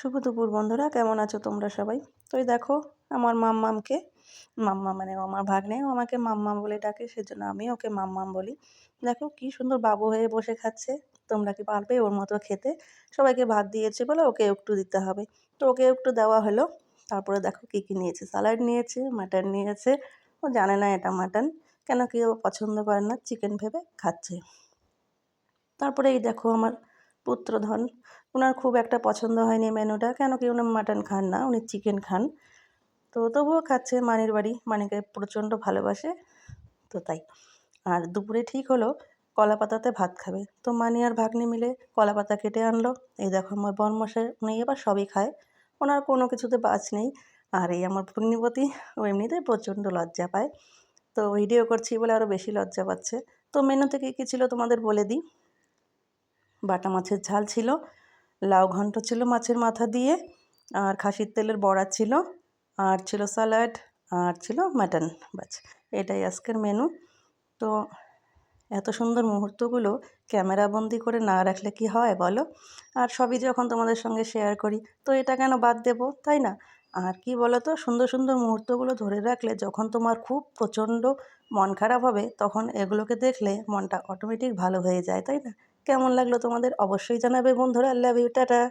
শুভ দুপুর বন্ধুরা, কেমন আছো তোমরা সবাই? তো এই দেখো আমার মাম্মামকে, মাম্মা মানে আমার ভাগ্নে, ও আমাকে মাম্মাম বলে ডাকে, সেজন্য আমি ওকে মাম্মাম বলি। দেখো কি সুন্দর বাবু হয়ে বসে খাচ্ছে। তোমরা কি পারবে ওর মতো খেতে? সবাইকে ভাত দিয়েছে বলে ওকে একটু দিতে হবে, তো ওকে একটু দেওয়া হলো। তারপরে দেখো কি কি নিয়েছে, স্যালাড নিয়েছে, মাটন নিয়েছে। ও জানে না এটা মাটন, কেন কি ও পছন্দ করে না, চিকেন ভেবে খাচ্ছে। তারপরে এই দেখো আমার পুত্রধন, ওনার খুব একটা পছন্দ হয়নি মেনুটা, কেন কি উনি মাটন খান না, উনি চিকেন খান। তো তবুও খাচ্ছে, মানির বাড়ি, মানিকে প্রচণ্ড ভালোবাসে, তো তাই। আর দুপুরে ঠিক হলো কলা পাতাতে ভাত খাবে, তো মানি আর ভাগ্নি মিলে কলা পাতা কেটে আনলো। এই দেখো আমার বরমশাই, উনি এবার সবই খায়, ওনার কোনো কিছুতে বাজ নেই। আর এই আমার ভগ্নিপতি, ও এমনিতেই প্রচণ্ড লজ্জা পায়, তো ভিডিও করছি বলে আরও বেশি লজ্জা পাচ্ছে। তো মেনুতে কী কী ছিল তোমাদের বলে দিই। বাটা মাছের ঝাল ছিল, লাউ ঘন্ট ছিল মাছের মাথা দিয়ে, আর খাসির তেলের বড়া ছিল, আর ছিল স্যালাড, আর ছিল মাটন। বাস, এটাই আজকের মেনু। তো এত সুন্দর মুহূর্তগুলো ক্যামেরাবন্দি করে না রাখলে কি হয় বলো? আর সবই যখন তোমাদের সঙ্গে শেয়ার করি, তো এটা কেন বাদ দেবো, তাই না? আর কি বলো তো, সুন্দর সুন্দর মুহূর্তগুলো ধরে রাখলে যখন তোমার খুব প্রচণ্ড মন খারাপ হবে, তখন এগুলোকে দেখলে মনটা অটোমেটিক ভালো হয়ে যায়, তাই না? কেমন লাগলো তোমাদের অবশ্যই জানাবে বন্ধুরা। Love you, tata.